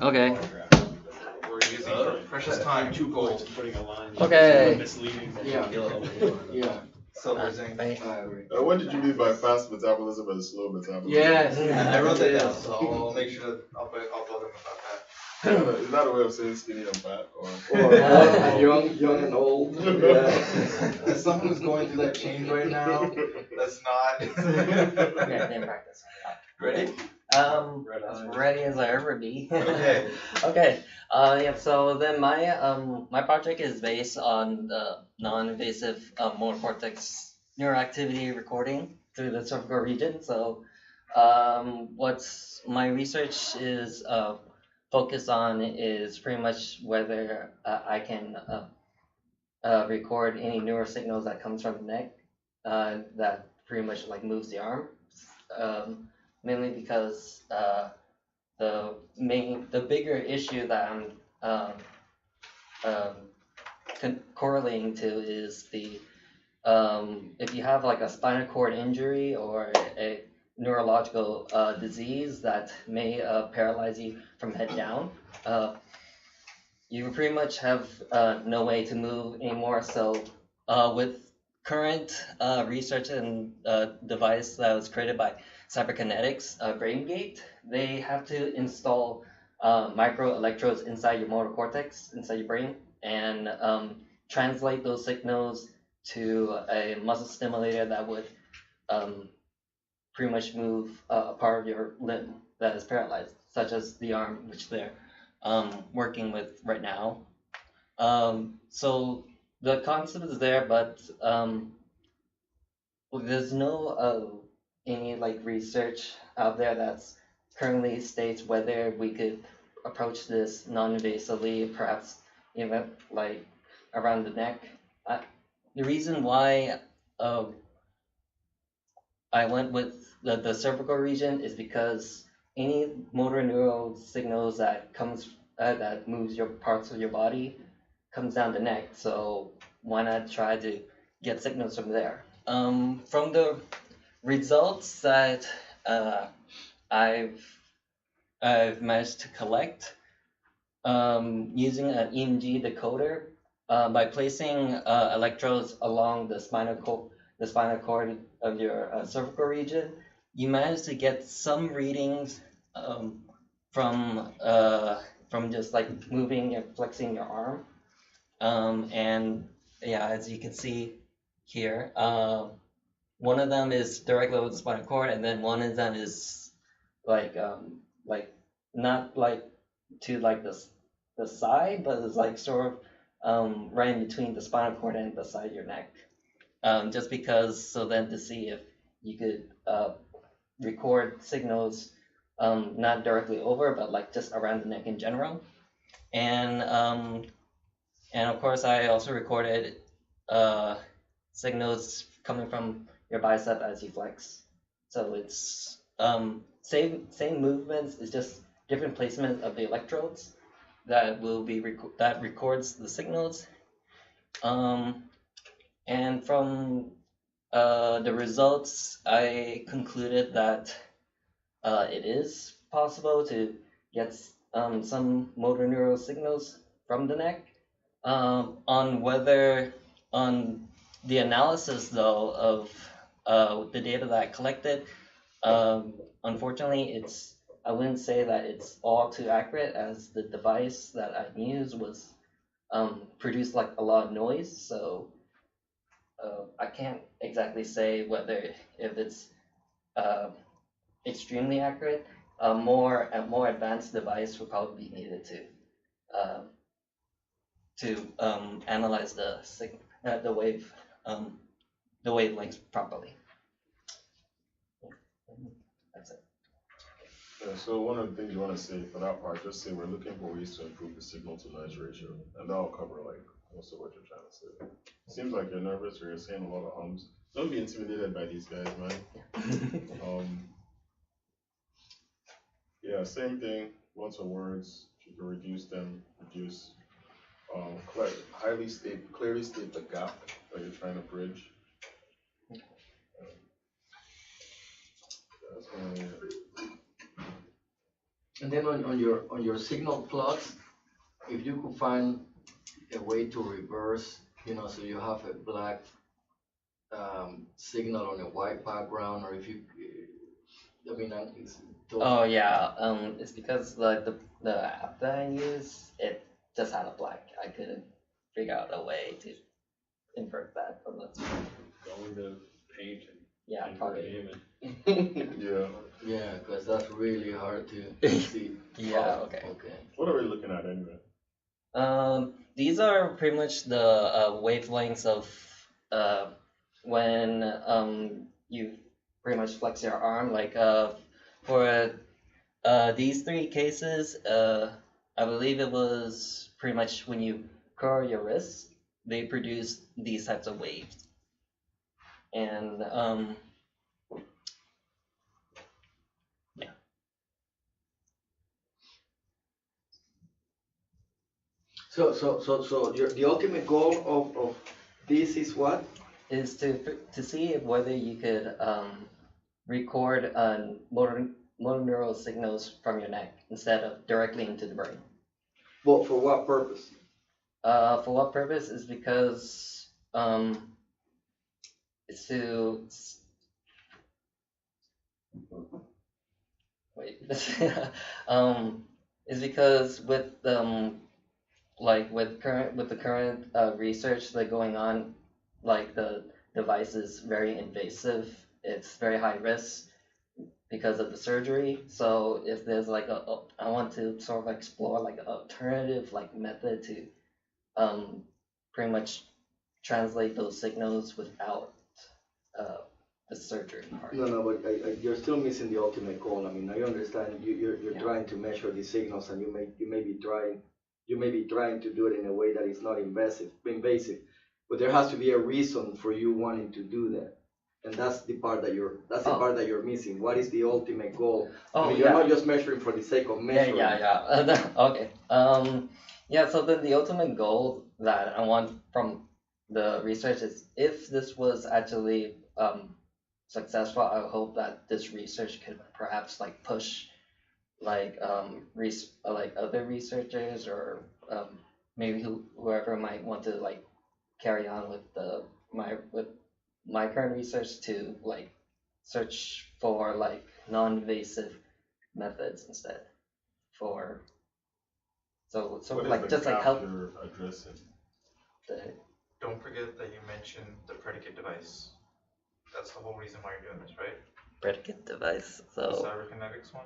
Okay. We're using precious time, 2 gold. Putting a line. Okay. Misleading. Yeah. Yeah. So we're saying. What did you mean by fast metabolism and slow metabolism? Yes, I wrote that down, so I'll make sure that I'll tell them about that. Is that a way of saying skinny and fat? Or young and old. As someone who's going through that change right now, that's not. Okay, then practice. Ready? As ready as I ever be. Okay. Okay. Yeah. So then my project is based on the non-invasive motor cortex neuroactivity recording through the cervical region. So, what's my research is focused on is pretty much whether I can record any neural signals that comes from the neck that pretty much like moves the arm. Mainly because the bigger issue that I'm correlating to is the if you have like a spinal cord injury or a neurological disease that may paralyze you from head down, you pretty much have no way to move anymore. So with current research and device that was created by Cyberkinetics, BrainGate, they have to install micro electrodes inside your motor cortex, inside your brain, and translate those signals to a muscle stimulator that would pretty much move a part of your limb that is paralyzed, such as the arm, which they're working with right now. So the concept is there, but there's no any like research out there that's currently states whether we could approach this non-invasively, perhaps even like around the neck. The reason why I went with the cervical region is because any motor neural signals that comes that moves your parts of your body comes down the neck. So why not try to get signals from there? From the results that I've managed to collect using an EMG decoder by placing electrodes along the spinal cord of your cervical region, you manage to get some readings from just like moving and flexing your arm, and yeah, as you can see here. One of them is directly with the spinal cord, and then one of them is like not like to like the side, but it's like sort of right in between the spinal cord and the side of your neck. Just because, so then to see if you could record signals not directly over, but like just around the neck in general. And of course, I also recorded signals coming from your bicep as you flex. So it's same movements, it's just different placement of the electrodes that will be that records the signals. And from the results, I concluded that it is possible to get some motor neural signals from the neck. On the analysis though of the data that I collected, unfortunately I wouldn't say that it's all too accurate, as the device that I used was produced like a lot of noise, so I can't exactly say whether if it's extremely accurate. A more advanced device would probably be needed to analyze the wavelengths properly. That's it. Yeah, so one of the things you want to say for that part, just say we're looking for ways to improve the signal to noise ratio, and that'll cover like most of what you're trying to say. It seems like you're nervous or you're saying a lot of ums. Don't be intimidated by these guys, man. Yeah, same thing. Lots of words. You can reduce them. Clearly state the gap that you're trying to bridge. That's gonna be it. And then on your signal plots, if you could find a way to reverse, so you have a black signal on a white background, or if you, I mean, Oh yeah, it's because like the app that I use, it just had a black. I couldn't figure out a way to invert that from the screen. Go into Paint and Yeah, invert probably. the image. Yeah. yeah, because that's really hard to see. Yeah, Oh, okay. What are we looking at anyway? These are pretty much the wavelengths of when you pretty much flex your arm. Like for these three cases, I believe it was pretty much when you curl your wrists, they produce these types of waves. And yeah, So the ultimate goal of this is what? is to see whether you could record motor neural signals from your neck instead of directly into the brain. Well, for what purpose? For what purpose is because it's to wait is because with like with the current research that's going on, like the device is very invasive, it's very high risk because of the surgery. So if there's like I want to sort of explore like an alternative like method to pretty much translate those signals without the surgery part. No, but you're still missing the ultimate goal. I mean, I understand you're Yeah. trying to measure these signals, and you may be trying to do it in a way that is not invasive, but there has to be a reason for you wanting to do that, and that's the part that you're missing. What is the ultimate goal? I mean, you're not just measuring for the sake of measuring. Yeah. Okay. Yeah. So then the ultimate goal that I want from the research is if this was actually successful, I hope that this research could perhaps like push like like other researchers or maybe whoever might want to like carry on with my current research to like search for like non-invasive methods instead for so What is like the just like gap help you're addressing? the Don't forget that you mentioned the predicate device. That's the whole reason why you're doing this, right? predicate device. The So cyberkinetics one?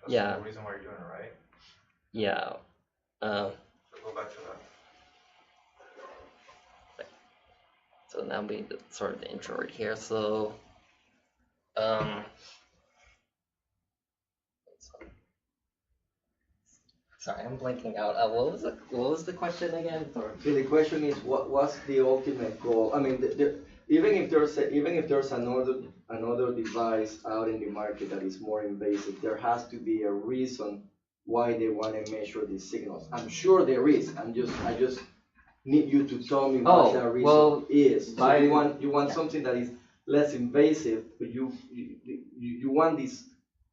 That's Yeah. the whole reason why you're doing it, right? yeah, So go back to that. so now we sort of the intro right here. So um sorry, I'm blanking out. What was the question again? Sorry. So the question is, what's the ultimate goal? I mean, even if there's another device out in the market that is more invasive, there has to be a reason why they want to measure these signals. I'm sure there is. I just need you to tell me what that reason is. So you want something that is less invasive, but you want this.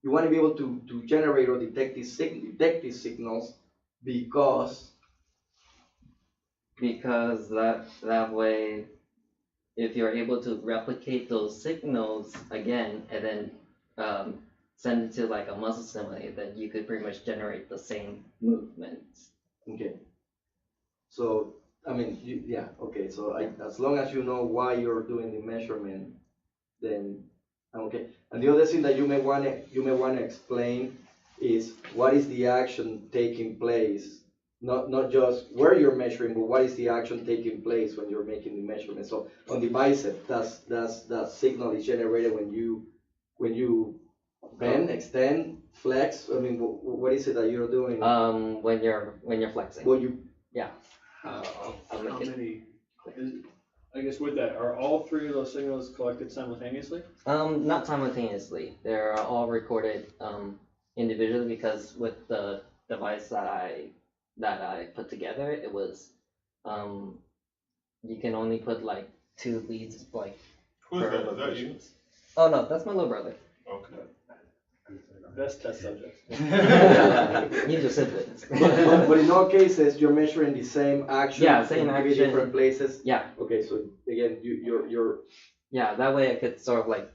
You want to be able to generate or detect these signals because that way, if you're able to replicate those signals again and then send it to like a muscle simulator, then you could pretty much generate the same movements. okay. So I mean, okay. So as long as you know why you're doing the measurement, then okay. And the other thing that you may want to explain is what is the action taking place, not just where you're measuring, but what is the action taking place when you're making the measurement. So on the bicep, that signal is generated when you bend, extend, flex. I mean, what is it that you're doing? When you're flexing. Well, you I'll How make it. many? I guess with that, are all three of those signals collected simultaneously? Not simultaneously. They're all recorded individually because with the device that I put together, it was you can only put like 2 leads like Who's per that? Is that you? location. Oh no, that's my little brother. Okay. Best test subject. You just said it. But in all cases, you're measuring the same action. Yeah, same in three action. different places. Yeah, Okay, so again, you're yeah. That way I could sort of like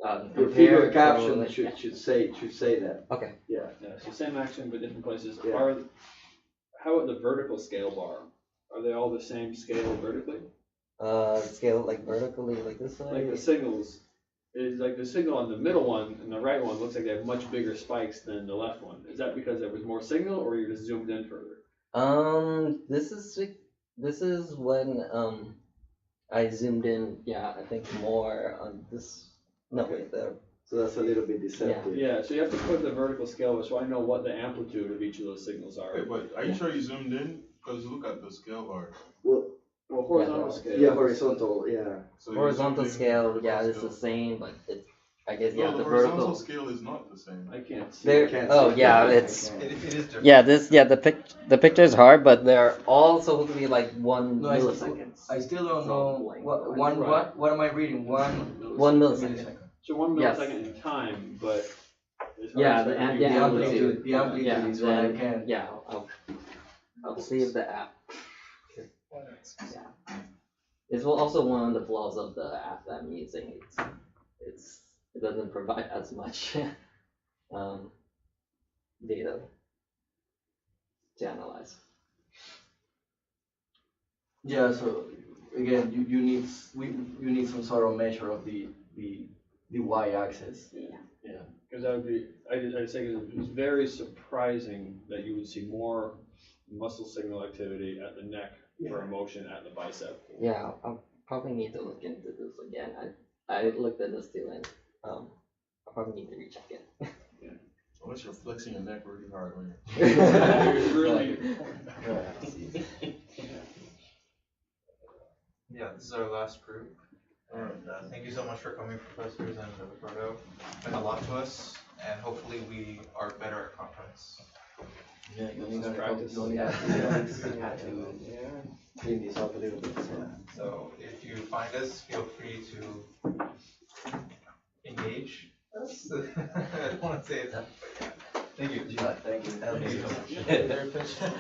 your compare. figure caption correlate- should say that. Okay. Yeah. Yeah, so same action but different places. Yeah. How about the vertical scale bar? Are they all the same scale vertically? Scale like vertically, like this way. Like the signals, is like the signal on the middle one and the right one looks like they have much bigger spikes than the left one. Is that because there was more signal or you're just zoomed in further? This is when I zoomed in. Yeah, I think more on this. No, wait, there. So that's a little bit deceptive. Yeah, so you have to put the vertical scale so I know what the amplitude of each of those signals are. Wait, but are you sure you zoomed in? Because look at the scale bar. Well, horizontal scale. Yeah, horizontal. Yeah. So you Horizontal zoomed in scale, vertical yeah, it's scale. the same, but it, I guess, No, yeah, the the horizontal vertical. scale is not the same. I can't see. There, can't oh see. yeah, I it's can't. It is different. yeah, the picture is hard, but they're all supposed to be like 1 No, I still- milliseconds. I still don't So, know like, what am I reading? 1 millisecond. So 1 Yes. millisecond in time, but. as far Yeah, as the like, am- The yeah, amplitude. The Yeah, amplitude is what I then, can. yeah, I'll save the app. Yeah. It's also one of the flaws of the app that I'm using. It doesn't provide as much data to analyze. Yeah. So again, you need some sort of measure of the y-axis. Because that would be, I say it was very surprising that you would see more muscle signal activity at the neck for a motion at the bicep. Yeah, I'll probably need to look into this again. I looked at this too, and I'll probably need to recheck it. Unless you're flexing your neck really hard when It's really, Yeah, this is our last group. Alright. And thank you so much for coming, professors and Roberto. It's meant a lot to us, and hopefully we are better at conference. Yeah, you need to practice. Clean this up a little bit. So if you find us, feel free to engage us. I don't want to say that, but yeah. Thank you. Thank you. Thank you so much. Very efficient.